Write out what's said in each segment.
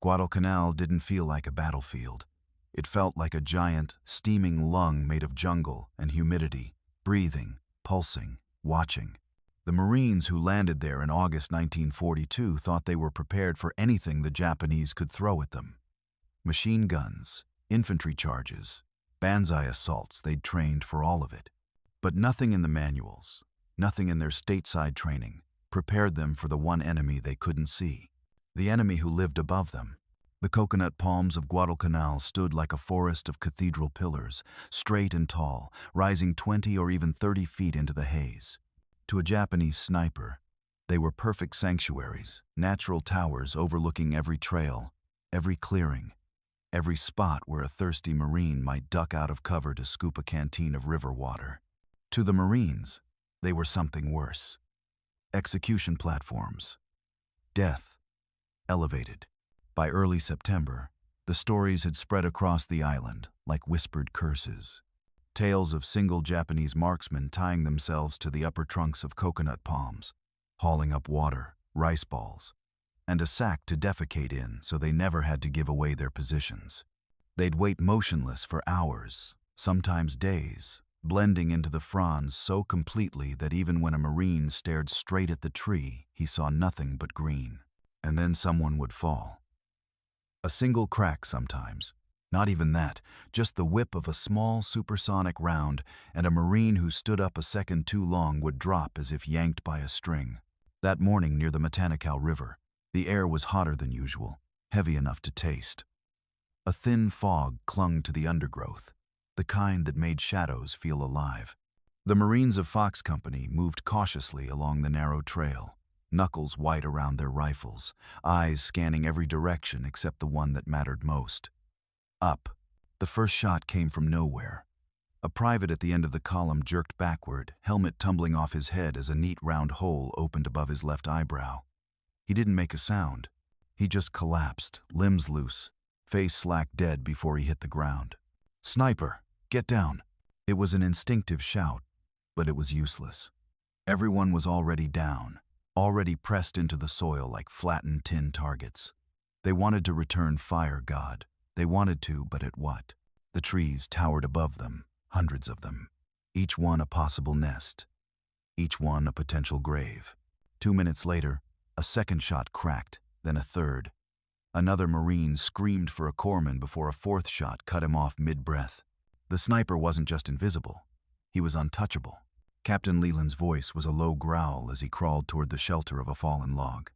Guadalcanal didn't feel like a battlefield. It felt like a giant, steaming lung made of jungle and humidity, breathing, pulsing, watching. The Marines who landed there in August 1942 thought they were prepared for anything the Japanese could throw at them. Machine guns, infantry charges, banzai assaults, they'd trained for all of it. But nothing in the manuals, nothing in their stateside training, prepared them for the one enemy they couldn't see, the enemy who lived above them. The coconut palms of Guadalcanal stood like a forest of cathedral pillars, straight and tall, rising 20 or even 30 feet into the haze. To a Japanese sniper, they were perfect sanctuaries, natural towers overlooking every trail, every clearing, every spot where a thirsty Marine might duck out of cover to scoop a canteen of river water. To the Marines, they were something worse. Execution platforms. Death. Elevated. By early September, the stories had spread across the island like whispered curses. Tales of single Japanese marksmen tying themselves to the upper trunks of coconut palms, hauling up water, rice balls, and a sack to defecate in so they never had to give away their positions. They'd wait motionless for hours, sometimes days, blending into the fronds so completely that even when a Marine stared straight at the tree, he saw nothing but green. And then someone would fall. A single crack sometimes. Not even that, just the whip of a small supersonic round, and a Marine who stood up a second too long would drop as if yanked by a string. That morning near the Guadalcanal River, the air was hotter than usual, heavy enough to taste. A thin fog clung to the undergrowth, the kind that made shadows feel alive. The Marines of Fox Company moved cautiously along the narrow trail, knuckles white around their rifles, eyes scanning every direction except the one that mattered most. Up. The first shot came from nowhere. A private at the end of the column jerked backward, helmet tumbling off his head as a neat round hole opened above his left eyebrow. He didn't make a sound. He just collapsed, limbs loose, face slack dead before he hit the ground. "Sniper, get down!" It was an instinctive shout, but it was useless. Everyone was already down, already pressed into the soil like flattened tin targets. They wanted to return fire, God. They wanted to, but at what? The trees towered above them, hundreds of them, each one a possible nest, each one a potential grave. 2 minutes later, a second shot cracked, then a third. Another Marine screamed for a corpsman before a fourth shot cut him off mid-breath. The sniper wasn't just invisible, he was untouchable. Captain Leland's voice was a low growl as he crawled toward the shelter of a fallen log.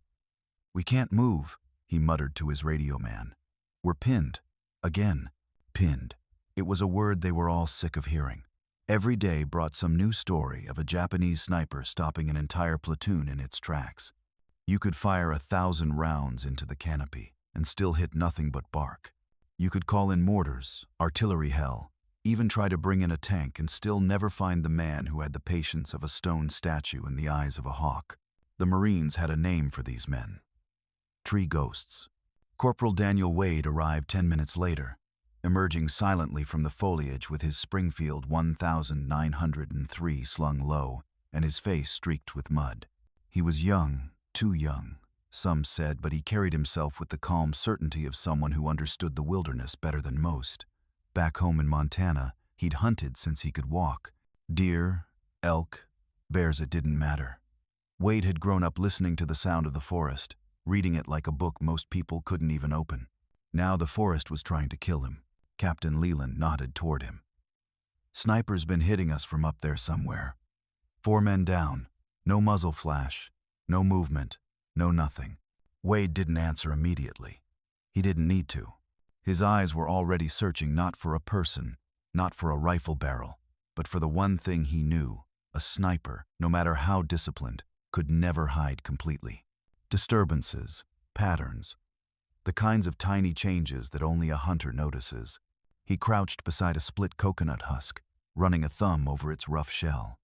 "We can't move," he muttered to his radio man. "We're pinned. Again, pinned." It was a word they were all sick of hearing. Every day brought some new story of a Japanese sniper stopping an entire platoon in its tracks. You could fire 1,000 rounds into the canopy and still hit nothing but bark. You could call in mortars, artillery hell, even try to bring in a tank and still never find the man who had the patience of a stone statue and the eyes of a hawk. The Marines had a name for these men. Tree ghosts. Corporal Wade arrived 10 minutes later, emerging silently from the foliage with his Springfield 1903 slung low and his face streaked with mud. He was young, too young, some said, but he carried himself with the calm certainty of someone who understood the wilderness better than most. Back home in Montana, he'd hunted since he could walk. Deer, elk, bears, it didn't matter. Wade had grown up listening to the sound of the forest, reading it like a book most people couldn't even open. Now the forest was trying to kill him. Captain Leland nodded toward him. "Sniper's been hitting us from up there somewhere. 4 men down, no muzzle flash, no movement, no nothing." Wade didn't answer immediately. He didn't need to. His eyes were already searching not for a person, not for a rifle barrel, but for the one thing he knew: a sniper, no matter how disciplined, could never hide completely. Disturbances, patterns, the kinds of tiny changes that only a hunter notices. He crouched beside a split coconut husk, running a thumb over its rough shell.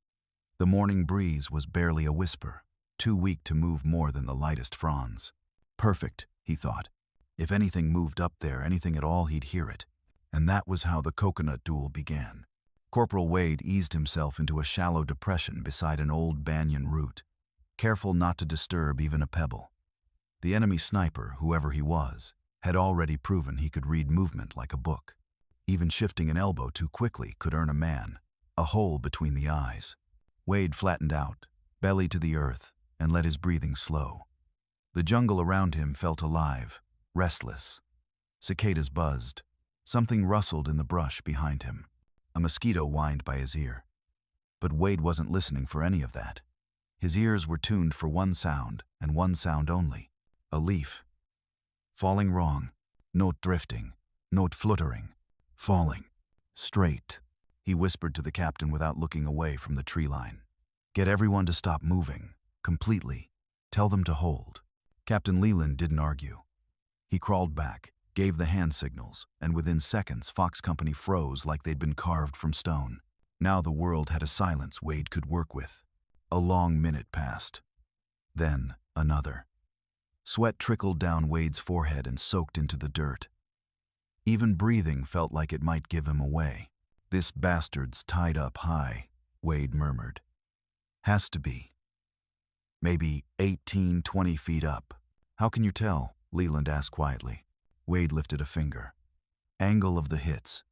The morning breeze was barely a whisper, too weak to move more than the lightest fronds. Perfect, he thought. If anything moved up there, anything at all, he'd hear it. And that was how the Coconut Duel began. Corporal Wade eased himself into a shallow depression beside an old banyan root, careful not to disturb even a pebble. The enemy sniper, whoever he was, had already proven he could read movement like a book. Even shifting an elbow too quickly could earn a man a hole between the eyes. Wade flattened out, belly to the earth, and let his breathing slow. The jungle around him felt alive, restless. Cicadas buzzed. Something rustled in the brush behind him. A mosquito whined by his ear. But Wade wasn't listening for any of that. His ears were tuned for one sound, and one sound only. A leaf. Falling wrong. Note drifting. Note fluttering. Falling. Straight. He whispered to the captain without looking away from the tree line. Get everyone to stop moving. Completely. Tell them to hold. Captain Leland didn't argue. He crawled back, gave the hand signals, and within seconds Fox Company froze like they'd been carved from stone. Now the world had a silence Wade could work with. A long minute passed. Then another. Sweat trickled down Wade's forehead and soaked into the dirt. Even breathing felt like it might give him away. This bastard's tied up high, Wade murmured. Has to be. Maybe 18, 20 feet up. How can you tell? Leland asked quietly. Wade lifted a finger. Angle of the hits.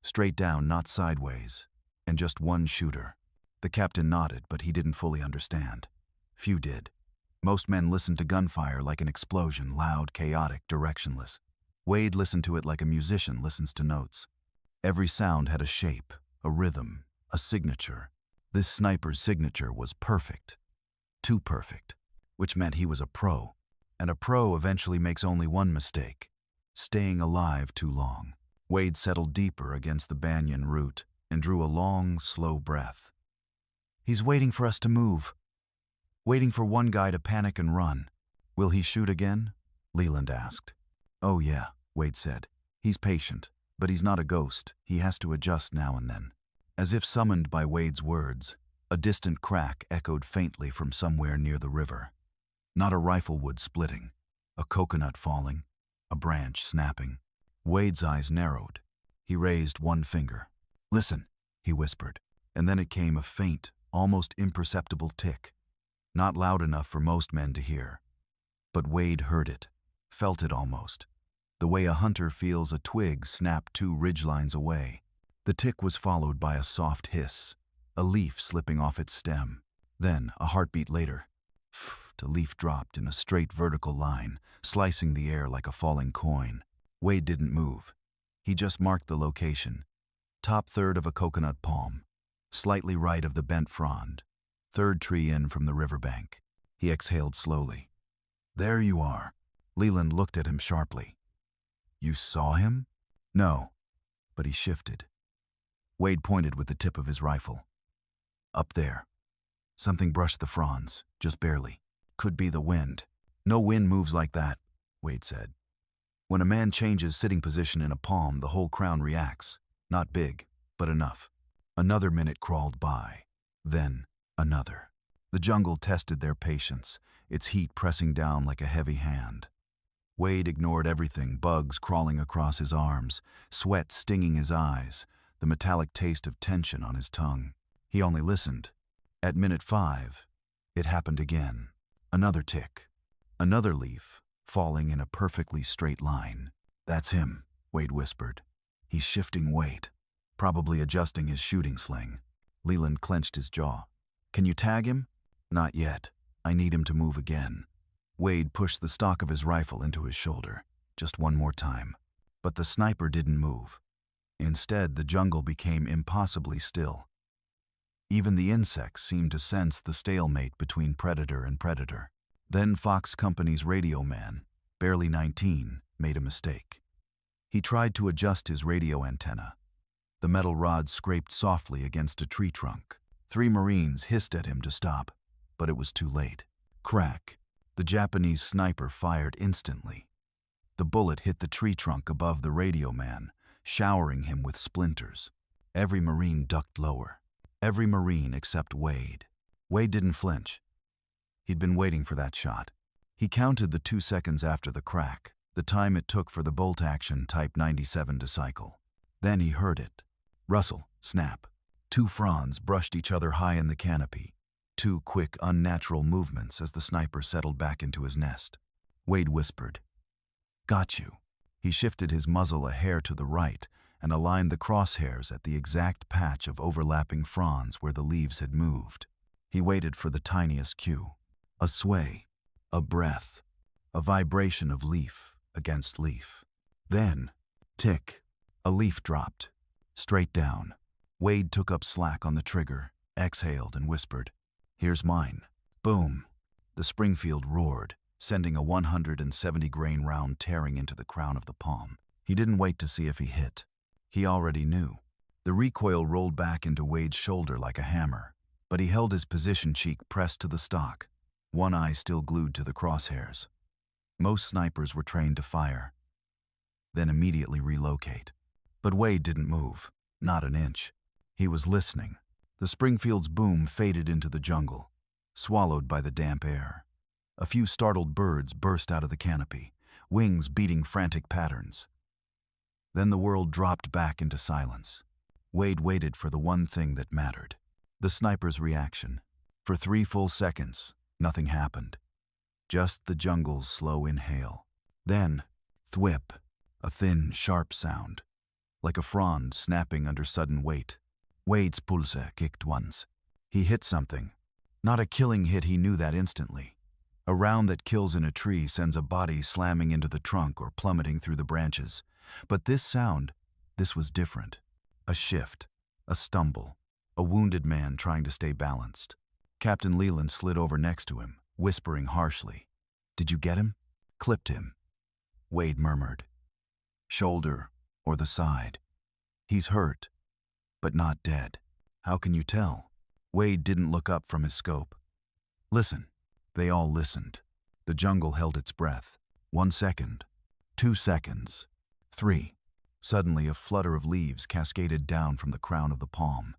Straight down, not sideways. And just one shooter. The captain nodded, but he didn't fully understand. Few did. Most men listened to gunfire like an explosion, loud, chaotic, directionless. Wade listened to it like a musician listens to notes. Every sound had a shape, a rhythm, a signature. This sniper's signature was perfect. Too perfect. Which meant he was a pro. And a pro eventually makes only one mistake. Staying alive too long. Wade settled deeper against the banyan root and drew a long, slow breath. He's waiting for us to move. Waiting for one guy to panic and run. Will he shoot again? Leland asked. Oh yeah, Wade said. He's patient, but he's not a ghost. He has to adjust now and then. As if summoned by Wade's words, a distant crack echoed faintly from somewhere near the river. Not a rifle wood splitting, a coconut falling, a branch snapping. Wade's eyes narrowed. He raised one finger. Listen, he whispered, and then it came a faint, almost imperceptible tick. Not loud enough for most men to hear. But Wade heard it, felt it almost, the way a hunter feels a twig snap 2 ridgelines away. The tick was followed by a soft hiss, a leaf slipping off its stem. Then, a heartbeat later, a leaf dropped in a straight vertical line, slicing the air like a falling coin. Wade didn't move. He just marked the location. Top third of a coconut palm, slightly right of the bent frond, third tree in from the riverbank. He exhaled slowly. There you are. Leland looked at him sharply. You saw him? No, but he shifted. Wade pointed with the tip of his rifle. Up there. Something brushed the fronds, just barely. Could be the wind. No wind moves like that, Wade said. When a man changes sitting position in a palm, the whole crown reacts. Not big, but enough. Another minute crawled by. Then, another. The jungle tested their patience, its heat pressing down like a heavy hand. Wade ignored everything, bugs crawling across his arms, sweat stinging his eyes, the metallic taste of tension on his tongue. He only listened. At minute 5, it happened again. Another tick. Another leaf, falling in a perfectly straight line. That's him, Wade whispered. He's shifting weight, probably adjusting his shooting sling. Leland clenched his jaw. Can you tag him? Not yet. I need him to move again. Wade pushed the stock of his rifle into his shoulder, just one more time. But the sniper didn't move. Instead, the jungle became impossibly still. Even the insects seemed to sense the stalemate between predator and predator. Then Fox Company's radio man, barely 19, made a mistake. He tried to adjust his radio antenna. The metal rod scraped softly against a tree trunk. 3 Marines hissed at him to stop, but it was too late. Crack. The Japanese sniper fired instantly. The bullet hit the tree trunk above the radio man, showering him with splinters. Every Marine ducked lower. Every Marine except Wade. Wade didn't flinch. He'd been waiting for that shot. He counted the 2 seconds after the crack, the time it took for the bolt-action Type 97 to cycle. Then he heard it. Rustle, snap. 2 fronds brushed each other high in the canopy. 2 quick, unnatural movements as the sniper settled back into his nest. Wade whispered, "Got you." He shifted his muzzle a hair to the right and aligned the crosshairs at the exact patch of overlapping fronds where the leaves had moved. He waited for the tiniest cue. A sway, a breath, a vibration of leaf against leaf. Then, tick, a leaf dropped, straight down. Wade took up slack on the trigger, exhaled and whispered, "Here's mine." Boom! The Springfield roared, sending a 170-grain round tearing into the crown of the palm. He didn't wait to see if he hit. He already knew. The recoil rolled back into Wade's shoulder like a hammer, but he held his position, cheek pressed to the stock, one eye still glued to the crosshairs. Most snipers were trained to fire, then immediately relocate. But Wade didn't move, not an inch. He was listening. The Springfield's boom faded into the jungle, swallowed by the damp air. A few startled birds burst out of the canopy, wings beating frantic patterns. Then the world dropped back into silence. Wade waited for the one thing that mattered, the sniper's reaction. For 3 full seconds, nothing happened. Just the jungle's slow inhale. Then, thwip, a thin, sharp sound, like a frond snapping under sudden weight. Wade's pulse kicked once. He hit something. Not a killing hit, he knew that instantly. A round that kills in a tree sends a body slamming into the trunk or plummeting through the branches. But this sound, this was different. A shift, a stumble, a wounded man trying to stay balanced. Captain Leland slid over next to him, whispering harshly, "Did you get him?" "Clipped him," Wade murmured. "Shoulder or the side. He's hurt, but not dead." "How can you tell?" Wade didn't look up from his scope. "Listen." They all listened. The jungle held its breath. 1 second, 2 seconds, 3. Suddenly a flutter of leaves cascaded down from the crown of the palm.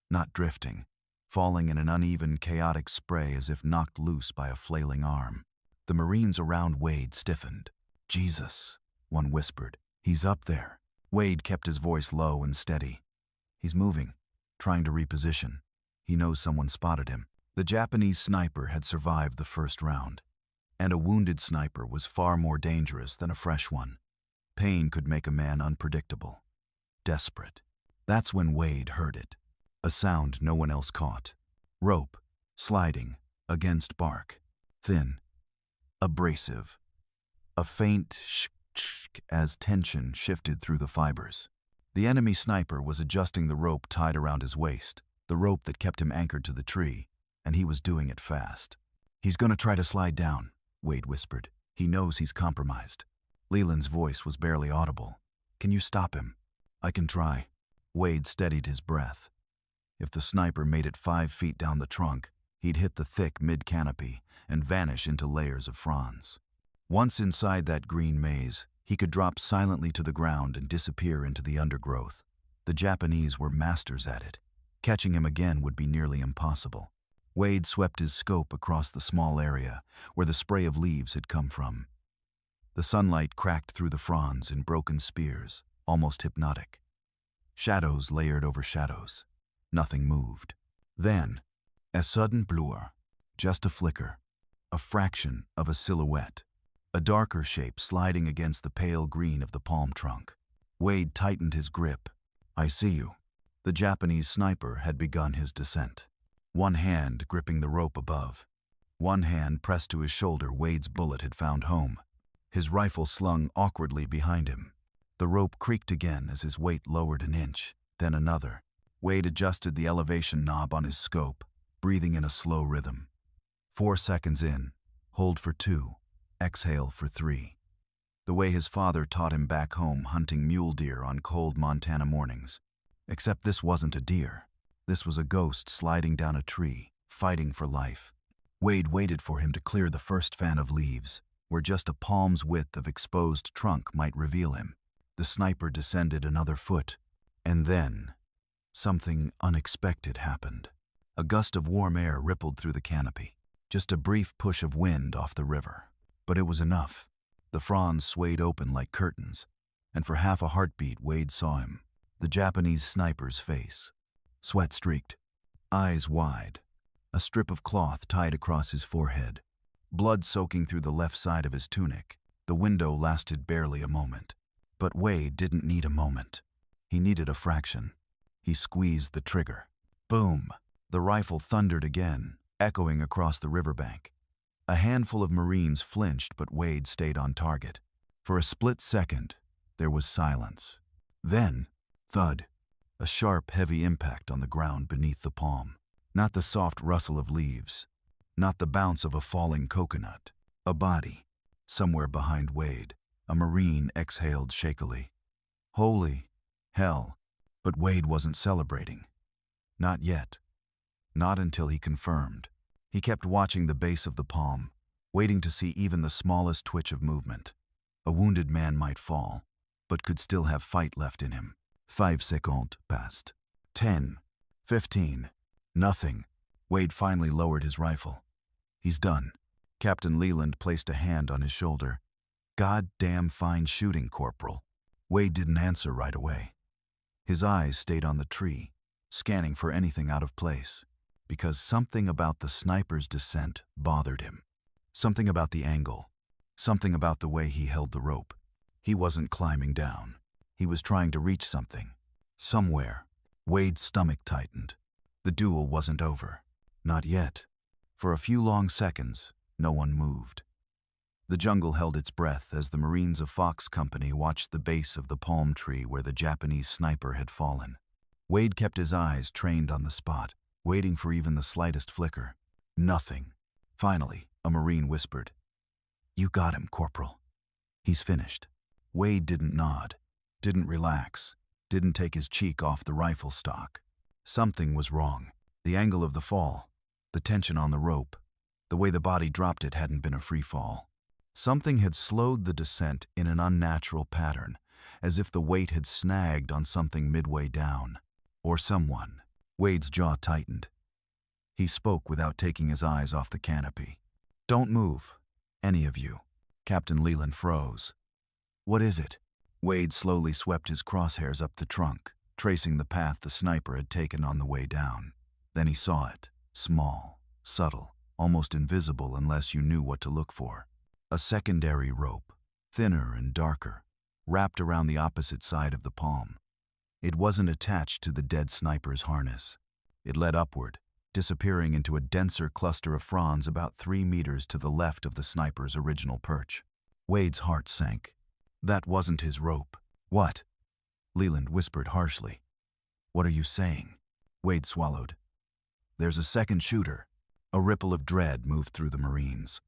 Not drifting, falling in an uneven, chaotic spray as if knocked loose by a flailing arm. The Marines around Wade stiffened. "Jesus," one whispered. "He's up there." Wade kept his voice low and steady. "He's moving, trying to reposition. He knows someone spotted him." The Japanese sniper had survived the first round, and a wounded sniper was far more dangerous than a fresh one. Pain could make a man unpredictable, desperate. That's when Wade heard it. A sound no one else caught. Rope, sliding, against bark. Thin, abrasive. A faint sh-sh as tension shifted through the fibers. The enemy sniper was adjusting the rope tied around his waist, the rope that kept him anchored to the tree, and he was doing it fast. "He's gonna try to slide down," Wade whispered. "He knows he's compromised." Leland's voice was barely audible. "Can you stop him?" "I can try." Wade steadied his breath. If the sniper made it 5 feet down the trunk, he'd hit the thick mid-canopy and vanish into layers of fronds. Once inside that green maze, he could drop silently to the ground and disappear into the undergrowth. The Japanese were masters at it. Catching him again would be nearly impossible. Wade swept his scope across the small area where the spray of leaves had come from. The sunlight cracked through the fronds in broken spears, almost hypnotic. Shadows layered over shadows. Nothing moved. Then, a sudden blur, just a flicker, a fraction of a silhouette, a darker shape sliding against the pale green of the palm trunk. Wade tightened his grip. "I see you." The Japanese sniper had begun his descent. One hand gripping the rope above. One hand pressed to his shoulder. Wade's bullet had found home. His rifle slung awkwardly behind him. The rope creaked again as his weight lowered an inch, then another. Wade adjusted the elevation knob on his scope, breathing in a slow rhythm. 4 seconds in, hold for 2, exhale for 3. The way his father taught him back home hunting mule deer on cold Montana mornings. Except this wasn't a deer. This was a ghost sliding down a tree, fighting for life. Wade waited for him to clear the first fan of leaves, where just a palm's width of exposed trunk might reveal him. The sniper descended another foot, and then something unexpected happened. A gust of warm air rippled through the canopy, just a brief push of wind off the river. But it was enough. The fronds swayed open like curtains, and for half a heartbeat Wade saw him, the Japanese sniper's face. Sweat streaked, eyes wide, a strip of cloth tied across his forehead, blood soaking through the left side of his tunic. The window lasted barely a moment. But Wade didn't need a moment. He needed a fraction. He squeezed the trigger. Boom! The rifle thundered again, echoing across the riverbank. A handful of Marines flinched, but Wade stayed on target. For a split second, there was silence. Then, thud, a sharp, heavy impact on the ground beneath the palm. Not the soft rustle of leaves, not the bounce of a falling coconut. A body, somewhere behind Wade. A Marine exhaled shakily. Holy hell, but Wade wasn't celebrating. Not yet. Not until he confirmed. He kept watching the base of the palm, waiting to see even the smallest twitch of movement. A wounded man might fall, but could still have fight left in him. 5 seconds passed. 10. 15. Nothing. Wade finally lowered his rifle. He's done. Captain Leland placed a hand on his shoulder. "Goddamn fine shooting, Corporal." Wade didn't answer right away. His eyes stayed on the tree, scanning for anything out of place, because something about the sniper's descent bothered him. Something about the angle. Something about the way he held the rope. He wasn't climbing down. He was trying to reach something. Somewhere. Wade's stomach tightened. The duel wasn't over. Not yet. For a few long seconds, no one moved. The jungle held its breath as the Marines of Fox Company watched the base of the palm tree where the Japanese sniper had fallen. Wade kept his eyes trained on the spot, waiting for even the slightest flicker. Nothing. Finally, a Marine whispered, "You got him, Corporal. He's finished." Wade didn't nod, didn't relax, didn't take his cheek off the rifle stock. Something was wrong. The angle of the fall, the tension on the rope, the way the body dropped it hadn't been a free fall. Something had slowed the descent in an unnatural pattern, as if the weight had snagged on something midway down. Or someone. Wade's jaw tightened. He spoke without taking his eyes off the canopy. "Don't move, any of you." Captain Leland froze. "What is it?" Wade slowly swept his crosshairs up the trunk, tracing the path the sniper had taken on the way down. Then he saw it. Small, subtle, almost invisible unless you knew what to look for. A secondary rope, thinner and darker, wrapped around the opposite side of the palm. It wasn't attached to the dead sniper's harness. It led upward, disappearing into a denser cluster of fronds about 3 meters to the left of the sniper's original perch. Wade's heart sank. That wasn't his rope. "What?" Leland whispered harshly. "What are you saying?" Wade swallowed. "There's a second shooter." A ripple of dread moved through the Marines.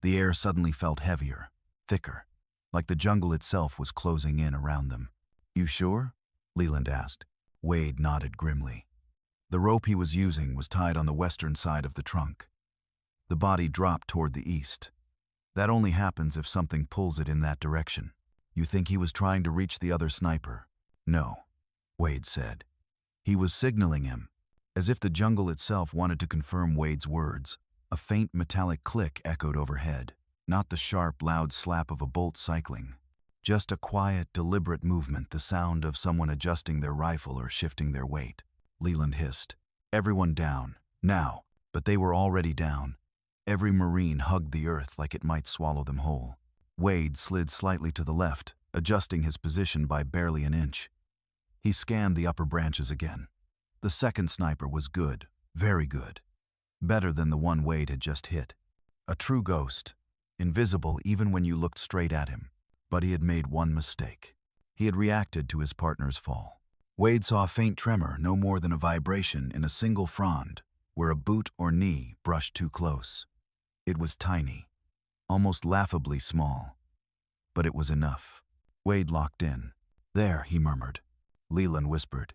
The air suddenly felt heavier, thicker, like the jungle itself was closing in around them. "You sure?" Leland asked. Wade nodded grimly. The rope he was using was tied on the western side of the trunk. The body dropped toward the east. That only happens if something pulls it in that direction. "You think he was trying to reach the other sniper?" "No," Wade said. He was signaling him, as if the jungle itself wanted to confirm Wade's words. A faint metallic click echoed overhead, not the sharp, loud slap of a bolt cycling. Just a quiet, deliberate movement, the sound of someone adjusting their rifle or shifting their weight. Leland hissed, "Everyone down, now." But they were already down. Every Marine hugged the earth like it might swallow them whole. Wade slid slightly to the left, adjusting his position by barely an inch. He scanned the upper branches again. The second sniper was good, very good. Better than the one Wade had just hit. A true ghost, invisible even when you looked straight at him. But he had made one mistake. He had reacted to his partner's fall. Wade saw a faint tremor, no more than a vibration in a single frond, where a boot or knee brushed too close. It was tiny, almost laughably small. But it was enough. Wade locked in. "There," he murmured. Leland whispered,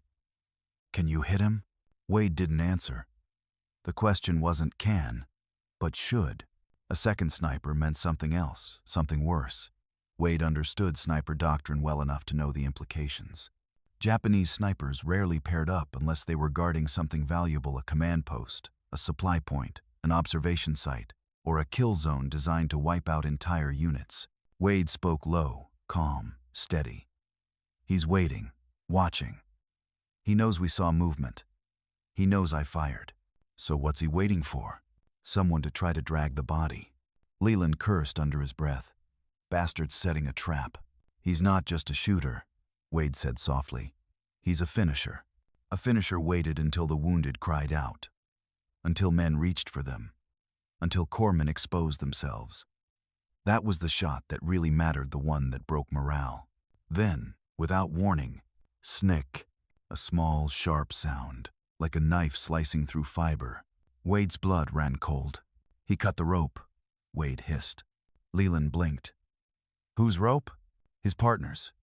"Can you hit him?" Wade didn't answer. The question wasn't can, but should. A second sniper meant something else, something worse. Wade understood sniper doctrine well enough to know the implications. Japanese snipers rarely paired up unless they were guarding something valuable, a command post, a supply point, an observation site, or a kill zone designed to wipe out entire units. Wade spoke low, calm, steady. "He's waiting, watching. He knows we saw movement. He knows I fired. So what's he waiting for? Someone to try to drag the body." Leland cursed under his breath. Bastard's setting a trap. "He's not just a shooter," Wade said softly. "He's a finisher." A finisher waited until the wounded cried out, until men reached for them, until corpsmen exposed themselves. That was the shot that really mattered, the one that broke morale. Then, without warning, snick, a small, sharp sound, like a knife slicing through fiber. Wade's blood ran cold. "He cut the rope," Wade hissed. Leland blinked. "Whose rope?" "His partner's.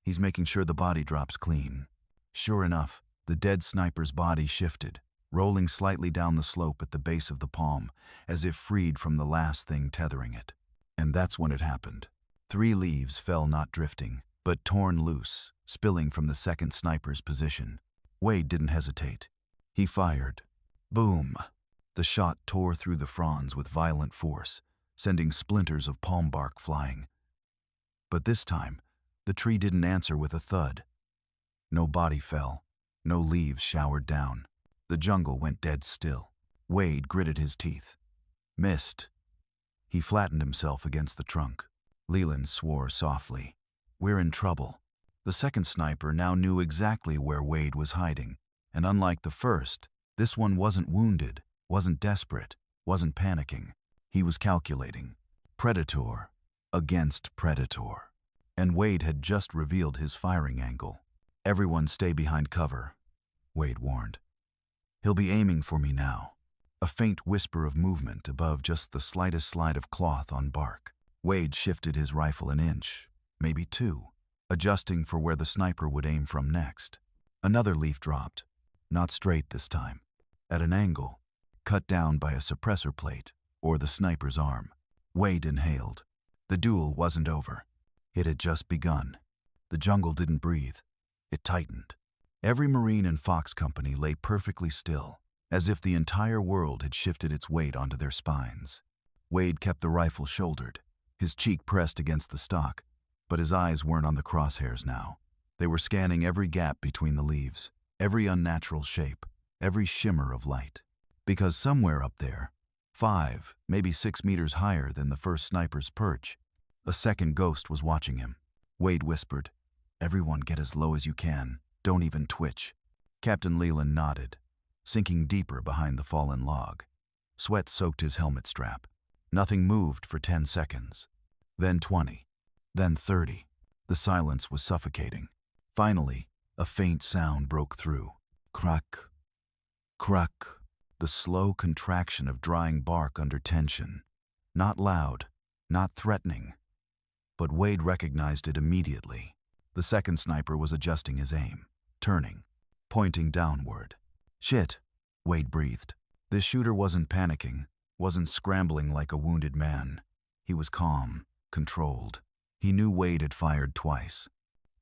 He's making sure the body drops clean." Sure enough, the dead sniper's body shifted, rolling slightly down the slope at the base of the palm, as if freed from the last thing tethering it. And that's when it happened. 3 leaves fell, not drifting, but torn loose, spilling from the second sniper's position. Wade didn't hesitate. He fired. Boom! The shot tore through the fronds with violent force, sending splinters of palm bark flying. But this time, the tree didn't answer with a thud. No body fell. No leaves showered down. The jungle went dead still. Wade gritted his teeth. Missed. He flattened himself against the trunk. Leland swore softly. "We're in trouble." The second sniper now knew exactly where Wade was hiding, and unlike the first, this one wasn't wounded, wasn't desperate, wasn't panicking. He was calculating. Predator against predator. And Wade had just revealed his firing angle. "Everyone stay behind cover," Wade warned. "He'll be aiming for me now." A faint whisper of movement above just the slightest slide of cloth on bark. Wade shifted his rifle an inch, maybe 2, adjusting for where the sniper would aim from next. Another leaf dropped, not straight this time, at an angle, cut down by a suppressor plate or the sniper's arm. Wade inhaled. The duel wasn't over. It had just begun. The jungle didn't breathe. It tightened. Every Marine and Fox company lay perfectly still, as if the entire world had shifted its weight onto their spines. Wade kept the rifle shouldered, his cheek pressed against the stock, but his eyes weren't on the crosshairs now. They were scanning every gap between the leaves, every unnatural shape, every shimmer of light. Because somewhere up there, 5, maybe 6 meters higher than the first sniper's perch, a second ghost was watching him. Wade whispered, "Everyone get as low as you can. Don't even twitch." Captain Leland nodded, sinking deeper behind the fallen log. Sweat soaked his helmet strap. Nothing moved for 10 seconds. Then 20. Then 30. The silence was suffocating. Finally, a faint sound broke through. Crack. Crack. The slow contraction of drying bark under tension. Not loud, not threatening. But Wade recognized it immediately. The second sniper was adjusting his aim, turning, pointing downward. "Shit," Wade breathed. This shooter wasn't panicking, wasn't scrambling like a wounded man. He was calm, controlled. He knew Wade had fired twice.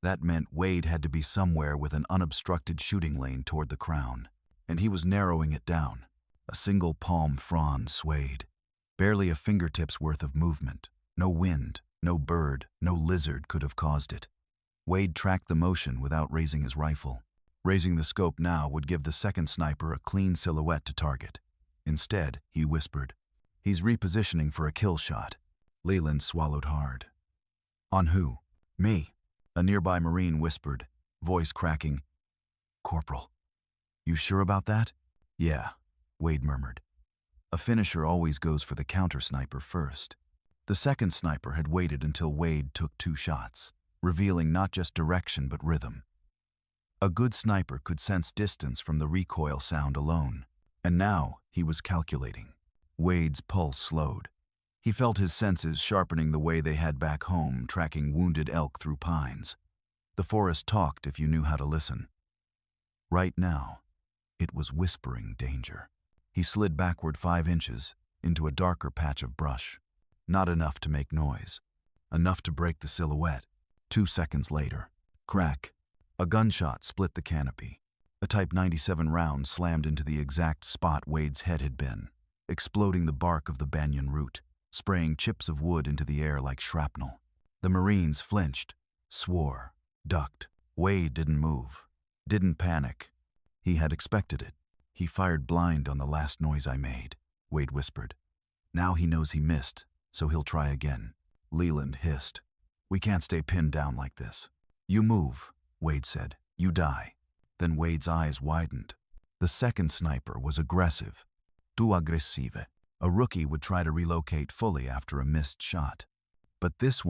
That meant Wade had to be somewhere with an unobstructed shooting lane toward the crown, and he was narrowing it down. A single palm frond swayed. Barely a fingertip's worth of movement. No wind, no bird, no lizard could have caused it. Wade tracked the motion without raising his rifle. Raising the scope now would give the second sniper a clean silhouette to target. Instead, he whispered, "He's repositioning for a kill shot." Leland swallowed hard. "On who?" "Me," a nearby Marine whispered, voice cracking. "Corporal, you sure about that?" "Yeah," Wade murmured. A finisher always goes for the counter-sniper first. The second sniper had waited until Wade took 2 shots, revealing not just direction but rhythm. A good sniper could sense distance from the recoil sound alone, and now he was calculating. Wade's pulse slowed. He felt his senses sharpening the way they had back home, tracking wounded elk through pines. The forest talked if you knew how to listen. Right now, it was whispering danger. He slid backward 5 inches into a darker patch of brush. Not enough to make noise. Enough to break the silhouette. 2 seconds later, crack. A gunshot split the canopy. A Type 97 round slammed into the exact spot Wade's head had been, exploding the bark of the banyan root, spraying chips of wood into the air like shrapnel. The Marines flinched, swore, ducked. Wade didn't move, didn't panic. He had expected it. "He fired blind on the last noise I made," Wade whispered. "Now he knows he missed, so he'll try again." Leland hissed. We can't stay pinned down like this. You move, Wade said. You die. Then Wade's eyes widened. The second sniper was aggressive. Tu aggressive. A rookie would try to relocate fully after a missed shot. But this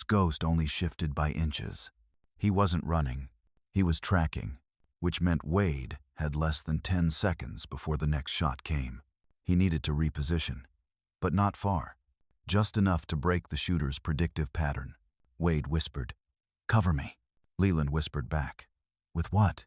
ghost only shifted by inches. He wasn't running. He was tracking, which meant Wade had less than 10 seconds before the next shot came. He needed to reposition, but not far. Just enough to break the shooter's predictive pattern. Wade whispered, "Cover me." Leland whispered back, "With what?"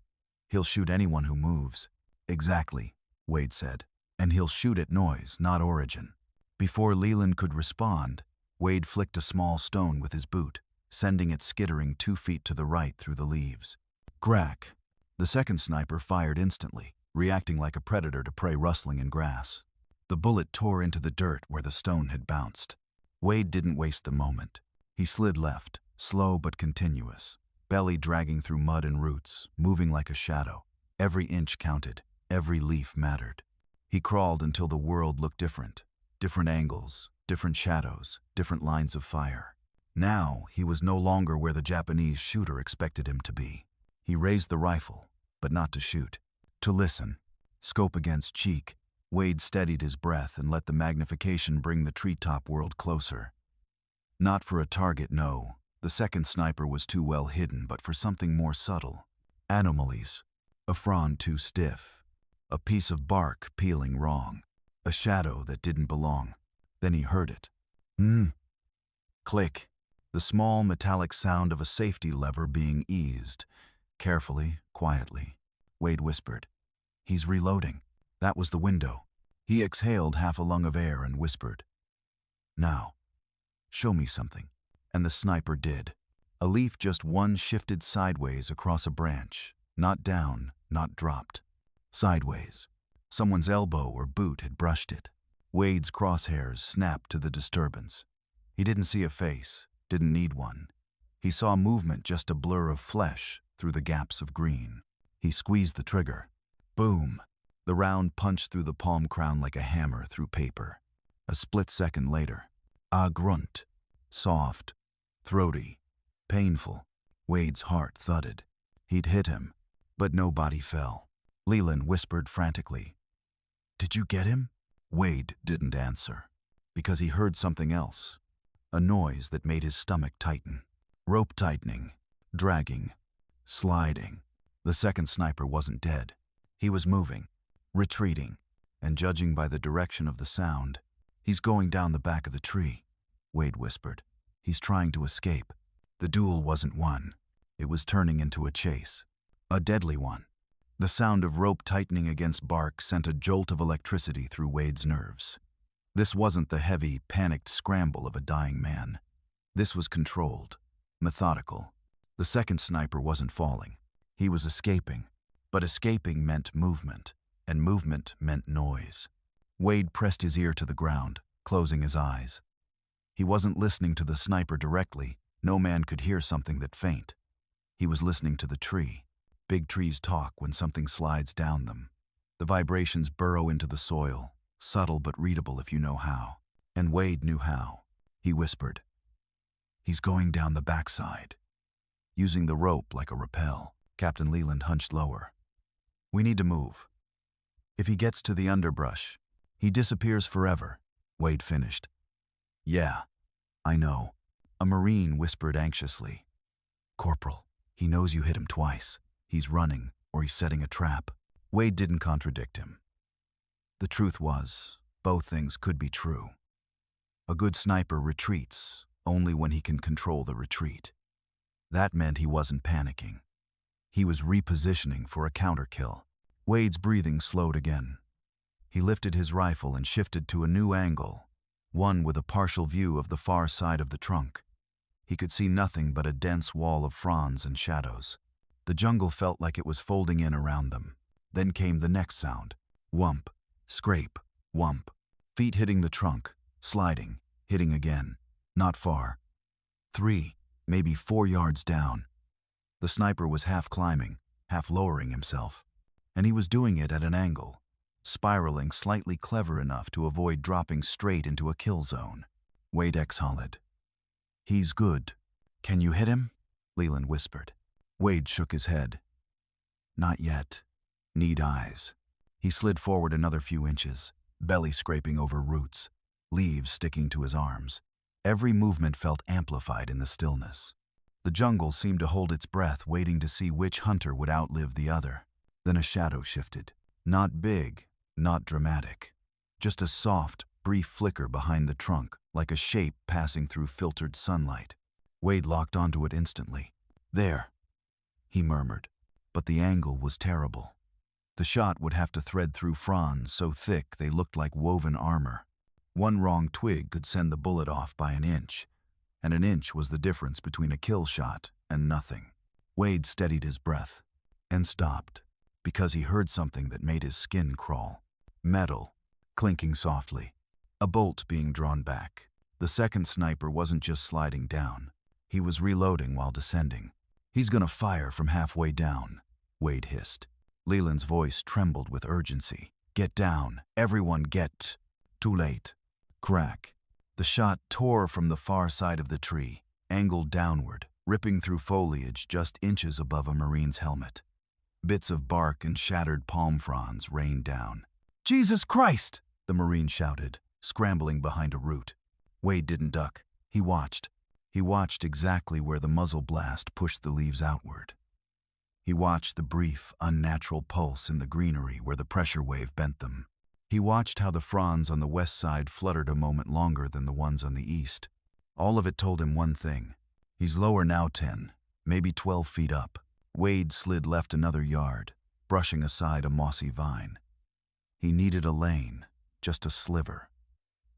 "He'll shoot anyone who moves." "Exactly," Wade said. "And he'll shoot at noise, not origin." Before Leland could respond, Wade flicked a small stone with his boot, sending it skittering 2 feet to the right through the leaves. Crack! The second sniper fired instantly, reacting like a predator to prey rustling in grass. The bullet tore into the dirt where the stone had bounced. Wade didn't waste the moment. He slid left, slow but continuous, belly dragging through mud and roots, moving like a shadow. Every inch counted, every leaf mattered. He crawled until the world looked different. Different angles, different shadows, different lines of fire. Now, he was no longer where the Japanese shooter expected him to be. He raised the rifle, but not to shoot. To listen. Scope against cheek, Wade steadied his breath and let the magnification bring the treetop world closer. Not for a target, no. The second sniper was too well hidden, but for something more subtle. Anomalies. A frond too stiff. A piece of bark peeling wrong. A shadow that didn't belong. Then he heard it. Click. The small metallic sound of a safety lever being eased. Carefully, quietly. Wade whispered, "He's reloading." That was the window. He exhaled half a lung of air and whispered, "Now, show me something." And the sniper did. A leaf just one shifted sideways across a branch. Not down, not dropped. Sideways. Someone's elbow or boot had brushed it. Wade's crosshairs snapped to the disturbance. He didn't see a face, didn't need one. He saw movement, just a blur of flesh through the gaps of green. He squeezed the trigger. Boom! The round punched through the palm crown like a hammer through paper. A split second later, a grunt. Soft, throaty, painful. Wade's heart thudded. He'd hit him, but no body fell. Leland whispered frantically, "Did you get him?" Wade didn't answer, because he heard something else. A noise that made his stomach tighten. Rope tightening, dragging, sliding. The second sniper wasn't dead. He was moving, retreating, and judging by the direction of the sound, "He's going down the back of the tree," Wade whispered. "He's trying to escape." The duel wasn't won. It was turning into a chase. A deadly one. The sound of rope tightening against bark sent a jolt of electricity through Wade's nerves. This wasn't the heavy, panicked scramble of a dying man. This was controlled, methodical. The second sniper wasn't falling. He was escaping. But escaping meant movement, and movement meant noise. Wade pressed his ear to the ground, closing his eyes. He wasn't listening to the sniper directly. No man could hear something that faint. He was listening to the tree. Big trees talk when something slides down them. The vibrations burrow into the soil, subtle but readable if you know how. And Wade knew how. He whispered, "He's going down the backside." Using the rope like a rappel, Captain Leland hunched lower. "We need to move. If he gets to the underbrush, he disappears forever," Wade finished. "Yeah, I know," a Marine whispered anxiously. "Corporal, he knows you hit him twice. He's running, or he's setting a trap." Wade didn't contradict him. The truth was, both things could be true. A good sniper retreats only when he can control the retreat. That meant he wasn't panicking. He was repositioning for a counterkill. Wade's breathing slowed again. He lifted his rifle and shifted to a new angle, one with a partial view of the far side of the trunk. He could see nothing but a dense wall of fronds and shadows. The jungle felt like it was folding in around them. Then came the next sound. Whump, scrape, whump. Feet hitting the trunk, sliding, hitting again. Not far. 3, maybe 4 yards down. The sniper was half climbing, half lowering himself. And he was doing it at an angle, spiraling slightly clever enough to avoid dropping straight into a kill zone. Wade exhaled. He's good. Can you hit him? Leland whispered. Wade shook his head. Not yet. Need eyes. He slid forward another few inches, belly scraping over roots, leaves sticking to his arms. Every movement felt amplified in the stillness. The jungle seemed to hold its breath, waiting to see which hunter would outlive the other. Then a shadow shifted. Not big, not dramatic. Just a soft, brief flicker behind the trunk, like a shape passing through filtered sunlight. Wade locked onto it instantly. There, he murmured, but the angle was terrible. The shot would have to thread through fronds so thick they looked like woven armor. One wrong twig could send the bullet off by an inch, and an inch was the difference between a kill shot and nothing. Wade steadied his breath and stopped, because he heard something that made his skin crawl. Metal, clinking softly. A bolt being drawn back. The second sniper wasn't just sliding down. He was reloading while descending. He's gonna fire from halfway down, Wade hissed. Leland's voice trembled with urgency. Get down, everyone get. Too late. Crack. The shot tore from the far side of the tree, angled downward, ripping through foliage just inches above a Marine's helmet. Bits of bark and shattered palm fronds rained down. Jesus Christ! The Marine shouted, scrambling behind a root. Wade didn't duck. He watched. He watched exactly where the muzzle blast pushed the leaves outward. He watched the brief, unnatural pulse in the greenery where the pressure wave bent them. He watched how the fronds on the west side fluttered a moment longer than the ones on the east. All of it told him one thing. He's lower now 10, maybe 12 feet up. Wade slid left another yard, brushing aside a mossy vine. He needed a lane, just a sliver.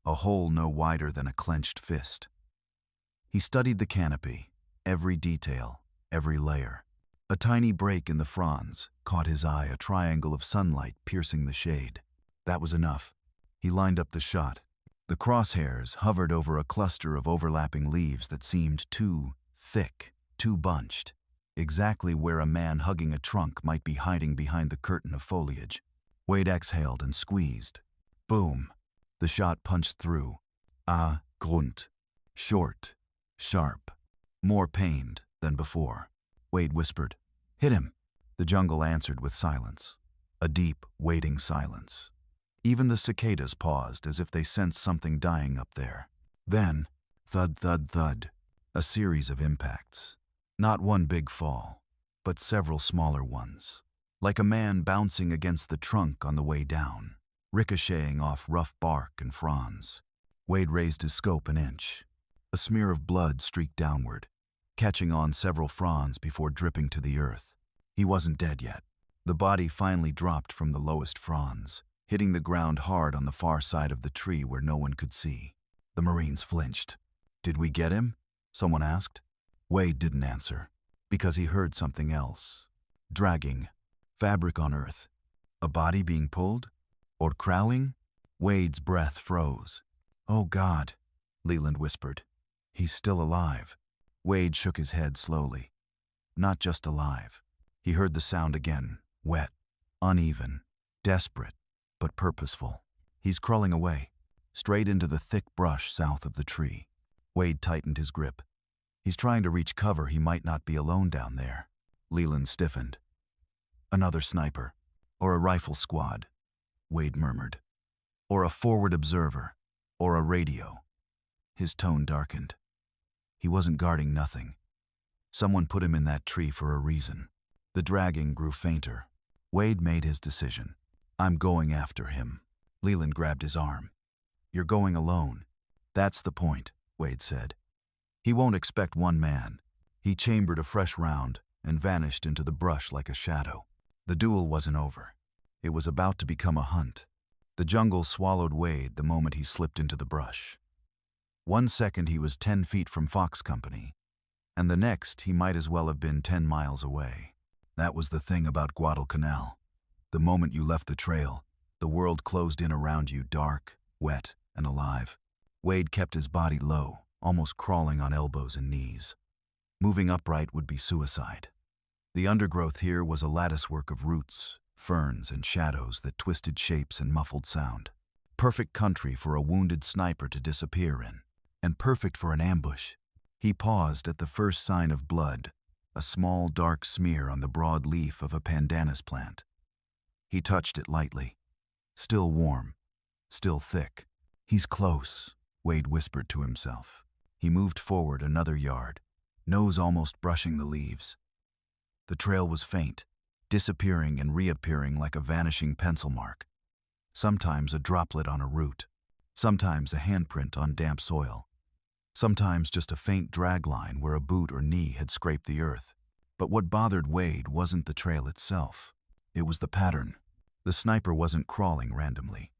A hole no wider than a clenched fist. He studied the canopy, every detail, every layer. A tiny break in the fronds caught his eye, a triangle of sunlight piercing the shade. That was enough. He lined up the shot. The crosshairs hovered over a cluster of overlapping leaves that seemed too thick, too bunched, exactly where a man hugging a trunk might be hiding behind the curtain of foliage. Wade exhaled and squeezed. Boom! The shot punched through. Grunt. Short. Sharp. More pained than before. Wade whispered, "Hit him." The jungle answered with silence. A deep, waiting silence. Even the cicadas paused as if they sensed something dying up there. Then, thud, thud, thud, a series of impacts. Not one big fall, but several smaller ones. Like a man bouncing against the trunk on the way down, ricocheting off rough bark and fronds. Wade raised his scope an inch. A smear of blood streaked downward, catching on several fronds before dripping to the earth. He wasn't dead yet. The body finally dropped from the lowest fronds, hitting the ground hard on the far side of the tree where no one could see. The Marines flinched. "Did we get him?" someone asked. Wade didn't answer, because he heard something else. Dragging. Fabric on earth. A body being pulled? Or crawling? Wade's breath froze. "Oh God," Leland whispered. "He's still alive." Wade shook his head slowly. Not just alive. He heard the sound again, wet, uneven, desperate, but purposeful. He's crawling away, straight into the thick brush south of the tree. Wade tightened his grip. He's trying to reach cover. He might not be alone down there. Leland stiffened. "Another sniper, or a rifle squad," Wade murmured. "Or a forward observer, or a radio." His tone darkened. He wasn't guarding nothing. Someone put him in that tree for a reason. The dragging grew fainter. Wade made his decision. "I'm going after him." Leland grabbed his arm. "You're going alone." "That's the point," Wade said. "He won't expect one man." He chambered a fresh round and vanished into the brush like a shadow. The duel wasn't over. It was about to become a hunt. The jungle swallowed Wade the moment he slipped into the brush. 1 second he was 10 feet from Fox Company, and the next he might as well have been 10 miles away. That was the thing about Guadalcanal. The moment you left the trail, the world closed in around you, dark, wet, and alive. Wade kept his body low, almost crawling on elbows and knees. Moving upright would be suicide. The undergrowth here was a latticework of roots, ferns, and shadows that twisted shapes and muffled sound. Perfect country for a wounded sniper to disappear in, and perfect for an ambush. He paused at the first sign of blood, a small dark smear on the broad leaf of a pandanus plant. He touched it lightly. Still warm, still thick. "He's close," Wade whispered to himself. He moved forward another yard, nose almost brushing the leaves. The trail was faint, disappearing and reappearing like a vanishing pencil mark. Sometimes a droplet on a root, sometimes a handprint on damp soil, sometimes just a faint drag line where a boot or knee had scraped the earth. But what bothered Wade wasn't the trail itself. It was the pattern. The sniper wasn't crawling randomly.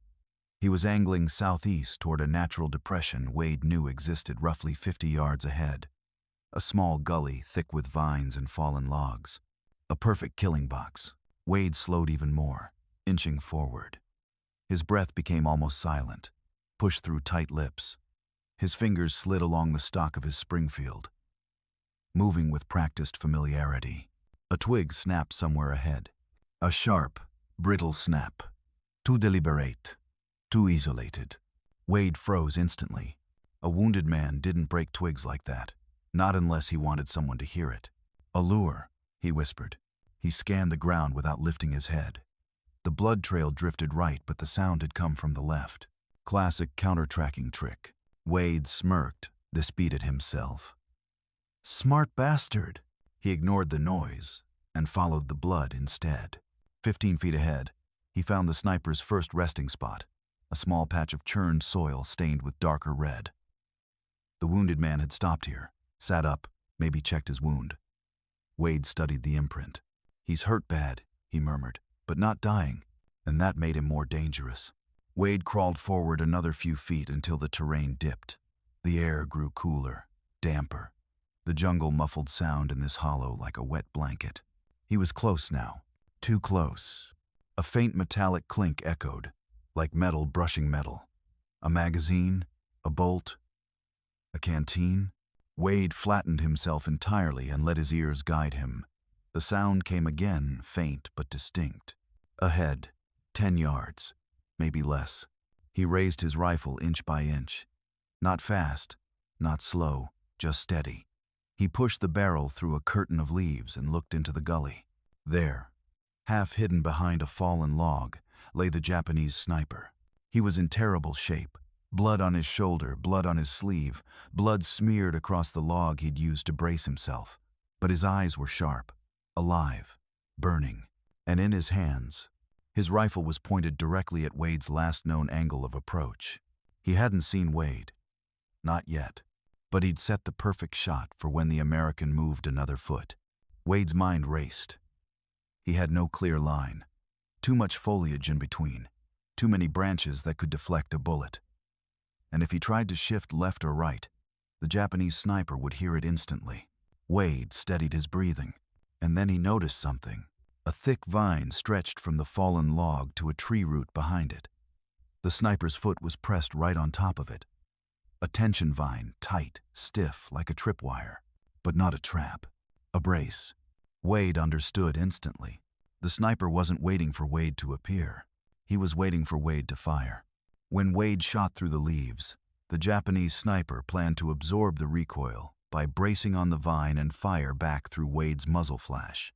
He was angling southeast toward a natural depression Wade knew existed roughly 50 yards ahead. A small gully thick with vines and fallen logs. A perfect killing box. Wade slowed even more, inching forward. His breath became almost silent, pushed through tight lips. His fingers slid along the stock of his Springfield, moving with practiced familiarity. A twig snapped somewhere ahead. A sharp, brittle snap. Too deliberate, too isolated. Wade froze instantly. A wounded man didn't break twigs like that, not unless he wanted someone to hear it. "A lure," he whispered. He scanned the ground without lifting his head. The blood trail drifted right, but the sound had come from the left. Classic counter-tracking trick. Wade smirked, this beat it himself. Smart bastard. He ignored the noise and followed the blood instead. 15 feet ahead, he found the sniper's first resting spot, a small patch of churned soil stained with darker red. The wounded man had stopped here, sat up, maybe checked his wound. Wade studied the imprint. "He's hurt bad," he murmured, "but not dying," and that made him more dangerous. Wade crawled forward another few feet until the terrain dipped. The air grew cooler, damper. The jungle muffled sound in this hollow like a wet blanket. He was close now, too close. A faint metallic clink echoed, like metal brushing metal. A magazine, a bolt, a canteen. Wade flattened himself entirely and let his ears guide him. The sound came again, faint but distinct. Ahead, 10 yards, maybe less. He raised his rifle inch by inch. Not fast, not slow, just steady. He pushed the barrel through a curtain of leaves and looked into the gully. There, half hidden behind a fallen log, lay the Japanese sniper. He was in terrible shape. Blood on his shoulder, blood on his sleeve, blood smeared across the log he'd used to brace himself. But his eyes were sharp, alive, burning, and in his hands. His rifle was pointed directly at Wade's last known angle of approach. He hadn't seen Wade. Not yet. But he'd set the perfect shot for when the American moved another foot. Wade's mind raced. He had no clear line. Too much foliage in between. Too many branches that could deflect a bullet. And if he tried to shift left or right, the Japanese sniper would hear it instantly. Wade steadied his breathing, and then he noticed something. A thick vine stretched from the fallen log to a tree root behind it. The sniper's foot was pressed right on top of it. A tension vine, tight, stiff, like a tripwire. But not a trap. A brace. Wade understood instantly. The sniper wasn't waiting for Wade to appear. He was waiting for Wade to fire. When Wade shot through the leaves, the Japanese sniper planned to absorb the recoil by bracing on the vine and fire back through Wade's muzzle flash.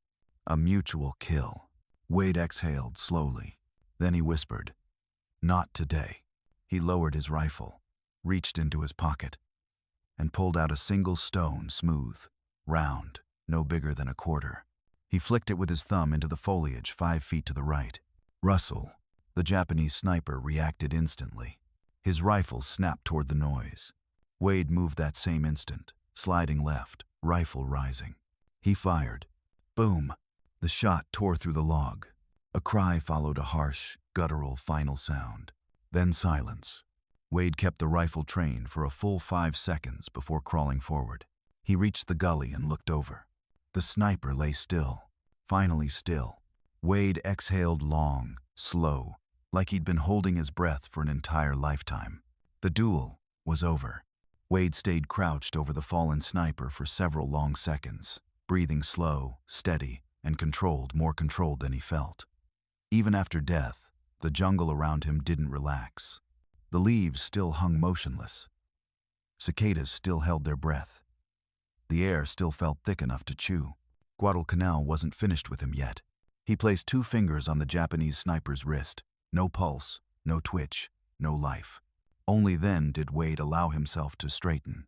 A mutual kill. Wade exhaled slowly. Then he whispered, "Not today." He lowered his rifle, reached into his pocket, and pulled out a single stone, smooth, round, no bigger than a quarter. He flicked it with his thumb into the foliage 5 feet to the right. Rustle. The Japanese sniper reacted instantly. His rifle snapped toward the noise. Wade moved that same instant, sliding left, rifle rising. He fired. Boom! The shot tore through the log. A cry followed a harsh, guttural final sound. Then silence. Wade kept the rifle trained for a full 5 seconds before crawling forward. He reached the gully and looked over. The sniper lay still, finally still. Wade exhaled long, slow, like he'd been holding his breath for an entire lifetime. The duel was over. Wade stayed crouched over the fallen sniper for several long seconds, breathing slow, steady, and controlled, more controlled than he felt. Even after death, the jungle around him didn't relax. The leaves still hung motionless. Cicadas still held their breath. The air still felt thick enough to chew. Guadalcanal wasn't finished with him yet. He placed 2 fingers on the Japanese sniper's wrist. No pulse, no twitch, no life. Only then did Wade allow himself to straighten.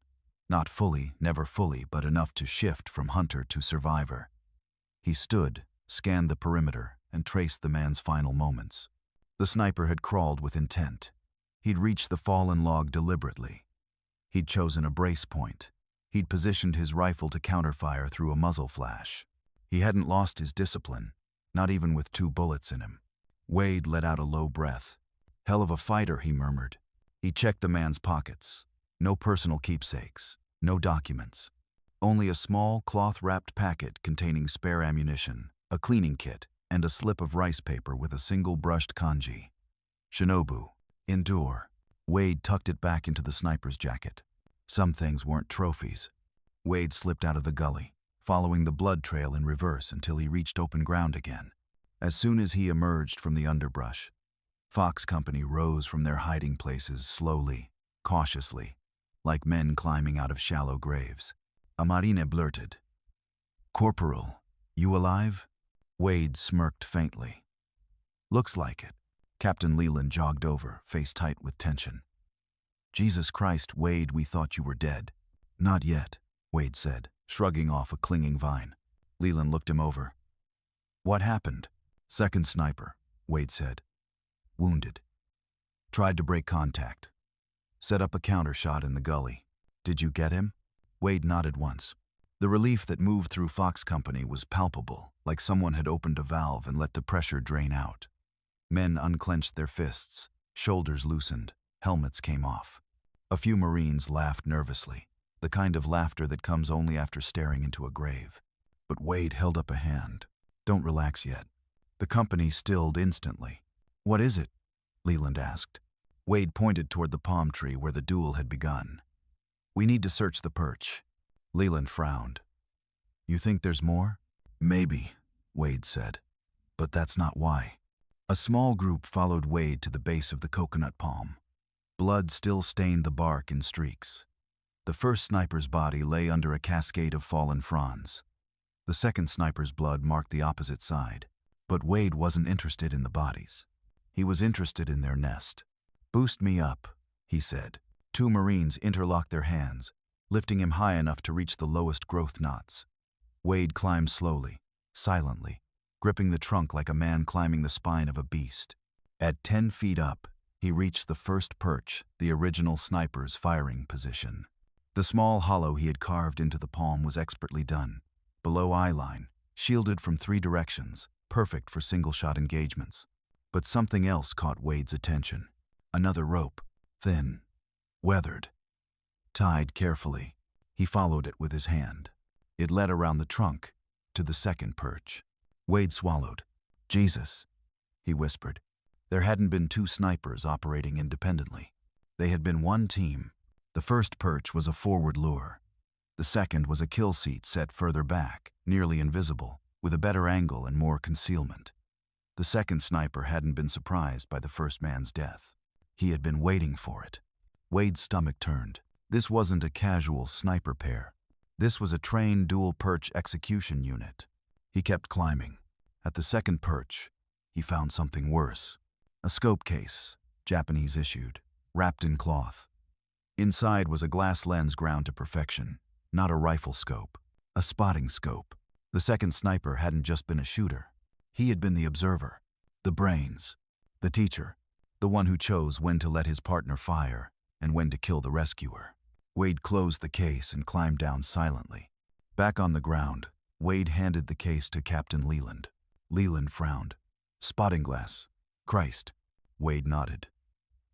Not fully, never fully, but enough to shift from hunter to survivor. He stood, scanned the perimeter, and traced the man's final moments. The sniper had crawled with intent. He'd reached the fallen log deliberately. He'd chosen a brace point. He'd positioned his rifle to counterfire through a muzzle flash. He hadn't lost his discipline, not even with 2 bullets in him. Wade let out a low breath. "Hell of a fighter," he murmured. He checked the man's pockets. No personal keepsakes, no documents. Only a small, cloth-wrapped packet containing spare ammunition, a cleaning kit, and a slip of rice paper with a single brushed kanji. Shinobu, endure. Wade tucked it back into the sniper's jacket. Some things weren't trophies. Wade slipped out of the gully, following the blood trail in reverse until he reached open ground again. As soon as he emerged from the underbrush, Fox Company rose from their hiding places slowly, cautiously, like men climbing out of shallow graves. Amarine blurted, "Corporal, you alive?" Wade smirked faintly. "Looks like it." Captain Leland jogged over, face tight with tension. "Jesus Christ, Wade, we thought you were dead." "Not yet," Wade said, shrugging off a clinging vine. Leland looked him over. "What happened?" "Second sniper," Wade said. "Wounded. Tried to break contact. Set up a counter shot in the gully. Did you get him?" Wade nodded once. The relief that moved through Fox Company was palpable, like someone had opened a valve and let the pressure drain out. Men unclenched their fists, shoulders loosened, helmets came off. A few Marines laughed nervously, the kind of laughter that comes only after staring into a grave. But Wade held up a hand. "Don't relax yet." The company stilled instantly. "What is it?" Leland asked. Wade pointed toward the palm tree where the duel had begun. "We need to search the perch." Leland frowned. "You think there's more?" "Maybe," Wade said. "But that's not why." A small group followed Wade to the base of the coconut palm. Blood still stained the bark in streaks. The first sniper's body lay under a cascade of fallen fronds. The second sniper's blood marked the opposite side. But Wade wasn't interested in the bodies. He was interested in their nest. "Boost me up," he said. 2 Marines interlocked their hands, lifting him high enough to reach the lowest growth knots. Wade climbed slowly, silently, gripping the trunk like a man climbing the spine of a beast. At 10 feet up, he reached the first perch, the original sniper's firing position. The small hollow he had carved into the palm was expertly done, below eye line, shielded from 3 directions, perfect for single-shot engagements. But something else caught Wade's attention. Another rope, thin, weathered, tied carefully. He followed it with his hand. It led around the trunk, to the second perch. Wade swallowed. "Jesus," he whispered. There hadn't been 2 snipers operating independently. They had been one team. The first perch was a forward lure. The second was a kill seat set further back, nearly invisible, with a better angle and more concealment. The second sniper hadn't been surprised by the first man's death. He had been waiting for it. Wade's stomach turned. This wasn't a casual sniper pair. This was a trained dual perch execution unit. He kept climbing. At the second perch, he found something worse. A scope case, Japanese issued, wrapped in cloth. Inside was a glass lens ground to perfection, not a rifle scope, a spotting scope. The second sniper hadn't just been a shooter. He had been the observer, the brains, the teacher, the one who chose when to let his partner fire and when to kill the rescuer. Wade closed the case and climbed down silently. Back on the ground, Wade handed the case to Captain Leland. Leland frowned. "Spotting glass. Christ." Wade nodded.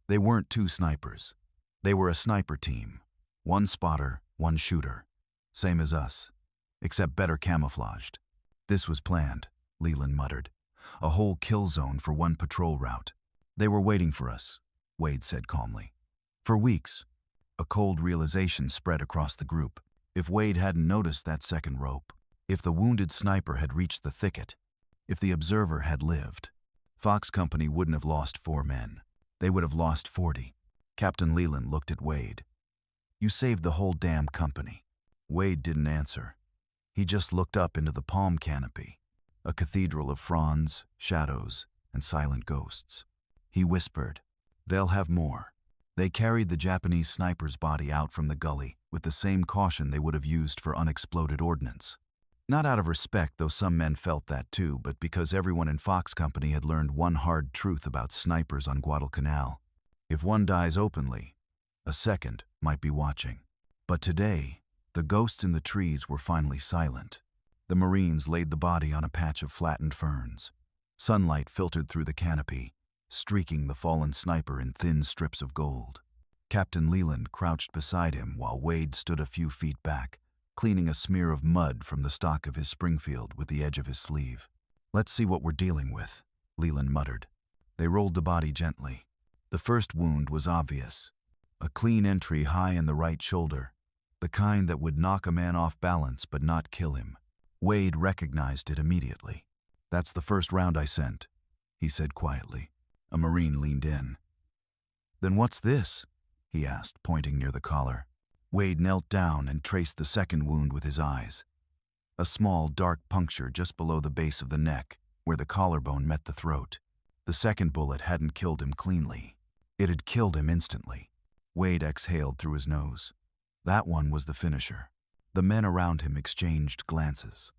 They weren't 2 snipers. They were a sniper team. 1 spotter, 1 shooter. Same as us, except better camouflaged. "This was planned," Leland muttered. "A whole kill zone for 1 patrol route. They were waiting for us," Wade said calmly. "For weeks." A cold realization spread across the group. If Wade hadn't noticed that second rope, if the wounded sniper had reached the thicket, if the observer had lived, Fox Company wouldn't have lost 4 men. They would have lost 40. Captain Leland looked at Wade. "You saved the whole damn company." Wade didn't answer. He just looked up into the palm canopy, a cathedral of fronds, shadows, and silent ghosts. He whispered, "They'll have more." They carried the Japanese sniper's body out from the gully with the same caution they would have used for unexploded ordnance. Not out of respect, though some men felt that too, but because everyone in Fox Company had learned one hard truth about snipers on Guadalcanal. If one dies openly, a second might be watching. But today, the ghosts in the trees were finally silent. The Marines laid the body on a patch of flattened ferns. Sunlight filtered through the canopy, streaking the fallen sniper in thin strips of gold. Captain Leland crouched beside him while Wade stood a few feet back, cleaning a smear of mud from the stock of his Springfield with the edge of his sleeve. "Let's see what we're dealing with," Leland muttered. They rolled the body gently. The first wound was obvious. A clean entry high in the right shoulder, the kind that would knock a man off balance but not kill him. Wade recognized it immediately. "That's the first round I sent," he said quietly. A Marine leaned in. "Then what's this?" he asked, pointing near the collar. Wade knelt down and traced the second wound with his eyes. A small, dark puncture just below the base of the neck, where the collarbone met the throat. The second bullet hadn't killed him cleanly. It had killed him instantly. Wade exhaled through his nose. That one was the finisher. The men around him exchanged glances.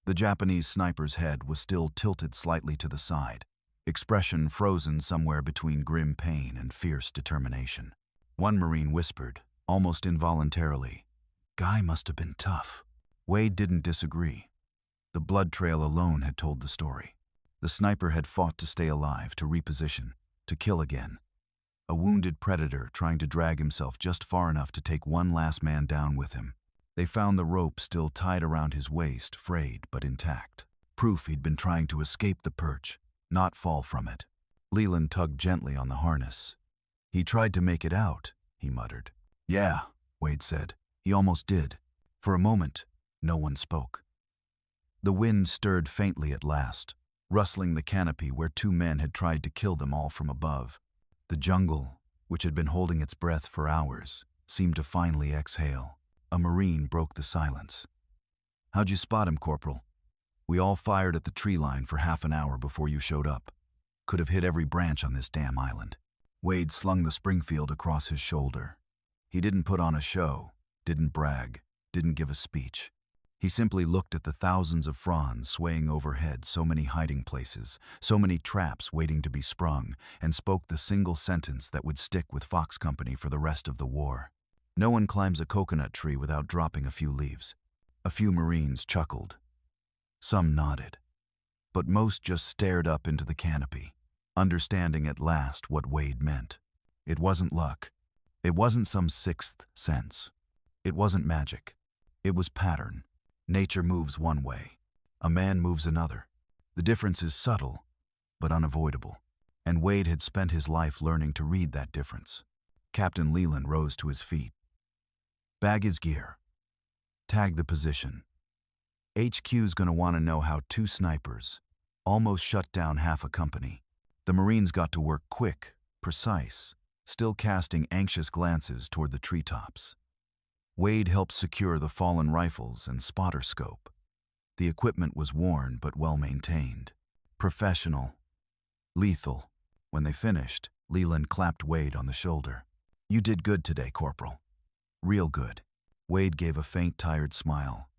The Japanese sniper's head was still tilted slightly to the side, expression frozen somewhere between grim pain and fierce determination. One Marine whispered, almost involuntarily, "Guy must have been tough." Wade didn't disagree. The blood trail alone had told the story. The sniper had fought to stay alive, to reposition, to kill again. A wounded predator trying to drag himself just far enough to take one last man down with him. They found the rope still tied around his waist, frayed but intact. Proof he'd been trying to escape the perch, not fall from it. Leland tugged gently on the harness. "He tried to make it out," he muttered. "Yeah," Wade said. "He almost did." For a moment, no one spoke. The wind stirred faintly at last, rustling the canopy where two men had tried to kill them all from above. The jungle, which had been holding its breath for hours, seemed to finally exhale. A Marine broke the silence. "How'd you spot him, Corporal?" "We all fired at the tree line for half an hour before you showed up. Could have hit every branch on this damn island." Wade slung the Springfield across his shoulder. He didn't put on a show, didn't brag, didn't give a speech. He simply looked at the thousands of fronds swaying overhead, so many hiding places, so many traps waiting to be sprung, and spoke the single sentence that would stick with Fox Company for the rest of the war. "No one climbs a coconut tree without dropping a few leaves." A few Marines chuckled. Some nodded. But most just stared up into the canopy, understanding at last what Wade meant. It wasn't luck. It wasn't some sixth sense. It wasn't magic. It was pattern. Nature moves one way. A man moves another. The difference is subtle, but unavoidable. And Wade had spent his life learning to read that difference. Captain Leland rose to his feet. "Bag his gear. Tag the position. HQ's gonna want to know how two snipers almost shut down half a company." The Marines got to work quick, precise, still casting anxious glances toward the treetops. Wade helped secure the fallen rifles and spotter scope. The equipment was worn but well maintained. Professional. Lethal. When they finished, Leland clapped Wade on the shoulder. "You did good today, Corporal. Real good." Wade gave a faint, tired smile.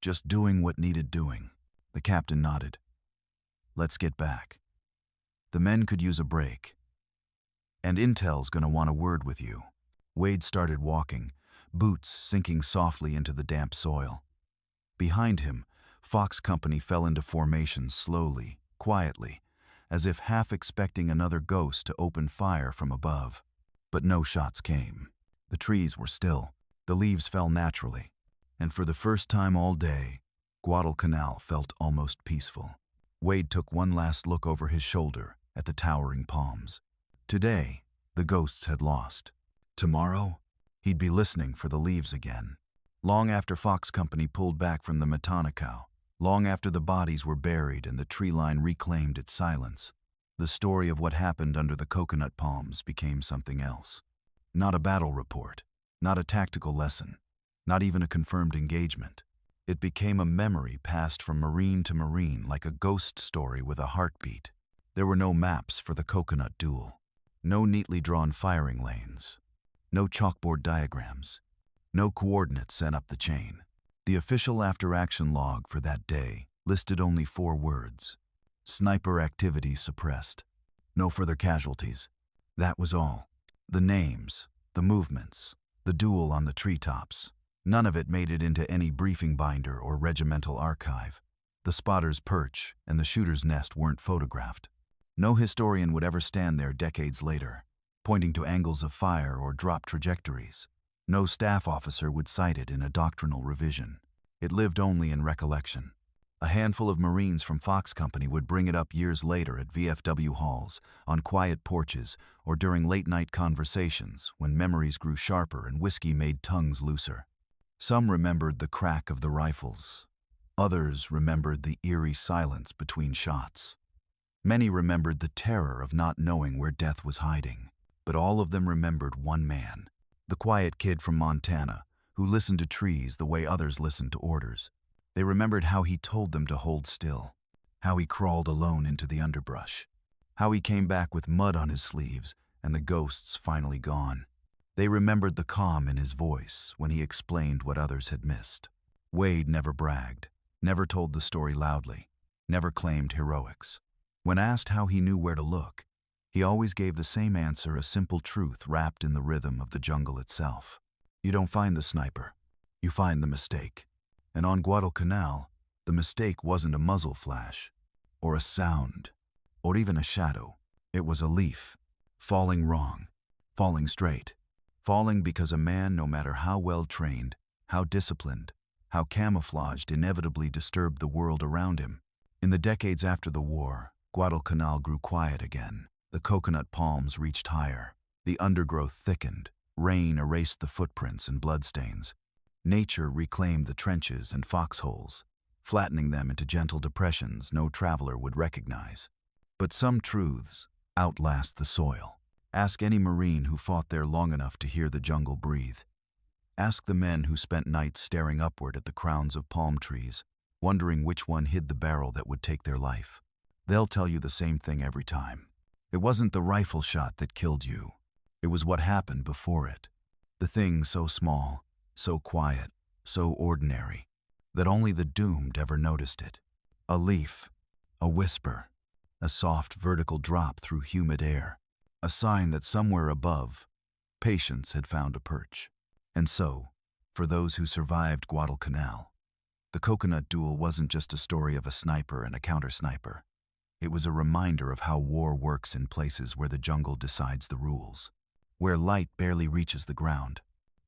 "Just doing what needed doing." The captain nodded. "Let's get back. The men could use a break. And Intel's gonna want a word with you." Wade started walking, boots sinking softly into the damp soil. Behind him, Fox Company fell into formation slowly, quietly, as if half expecting another ghost to open fire from above. But no shots came. The trees were still. The leaves fell naturally. And for the first time all day, Guadalcanal felt almost peaceful. Wade took one last look over his shoulder at the towering palms. Today, the ghosts had lost. Tomorrow, he'd be listening for the leaves again. Long after Fox Company pulled back from the Guadalcanal, long after the bodies were buried and the tree line reclaimed its silence, the story of what happened under the coconut palms became something else. Not a battle report, not a tactical lesson, not even a confirmed engagement. It became a memory passed from Marine to Marine like a ghost story with a heartbeat. There were no maps for the Coconut Duel, no neatly drawn firing lanes, no chalkboard diagrams, no coordinates sent up the chain. The official after-action log for that day listed only 4 words: sniper activity suppressed. No further casualties. That was all. The names, the movements, the duel on the treetops. None of it made it into any briefing binder or regimental archive. The spotter's perch and the shooter's nest weren't photographed. No historian would ever stand there decades later, pointing to angles of fire or drop trajectories. No staff officer would cite it in a doctrinal revision. It lived only in recollection. A handful of Marines from Fox Company would bring it up years later at VFW halls, on quiet porches, or during late-night conversations when memories grew sharper and whiskey made tongues looser. Some remembered the crack of the rifles. Others remembered the eerie silence between shots. Many remembered the terror of not knowing where death was hiding. But all of them remembered one man, the quiet kid from Montana, who listened to trees the way others listened to orders. They remembered how he told them to hold still, how he crawled alone into the underbrush, how he came back with mud on his sleeves and the ghosts finally gone. They remembered the calm in his voice when he explained what others had missed. Wade never bragged, never told the story loudly, never claimed heroics. When asked how he knew where to look, he always gave the same answer, a simple truth wrapped in the rhythm of the jungle itself. You don't find the sniper, you find the mistake. And on Guadalcanal, the mistake wasn't a muzzle flash, or a sound, or even a shadow. It was a leaf, falling wrong, falling straight, falling because a man, no matter how well trained, how disciplined, how camouflaged, inevitably disturbed the world around him. In the decades after the war, Guadalcanal grew quiet again. The coconut palms reached higher, the undergrowth thickened, rain erased the footprints and bloodstains. Nature reclaimed the trenches and foxholes, flattening them into gentle depressions no traveler would recognize. But some truths outlast the soil. Ask any Marine who fought there long enough to hear the jungle breathe. Ask the men who spent nights staring upward at the crowns of palm trees, wondering which one hid the barrel that would take their life. They'll tell you the same thing every time. It wasn't the rifle shot that killed you. It was what happened before it. The thing so small, so quiet, so ordinary, that only the doomed ever noticed it. A leaf, a whisper, a soft vertical drop through humid air, a sign that somewhere above, patience had found a perch. And so, for those who survived Guadalcanal, the Coconut Duel wasn't just a story of a sniper and a counter-sniper. It was a reminder of how war works in places where the jungle decides the rules, where light barely reaches the ground,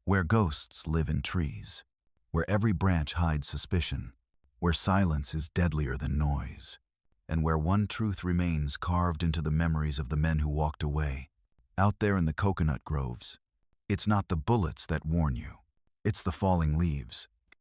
where ghosts live in trees, where every branch hides suspicion, where silence is deadlier than noise, and where one truth remains carved into the memories of the men who walked away. Out there in the coconut groves, it's not the bullets that warn you, it's the falling leaves,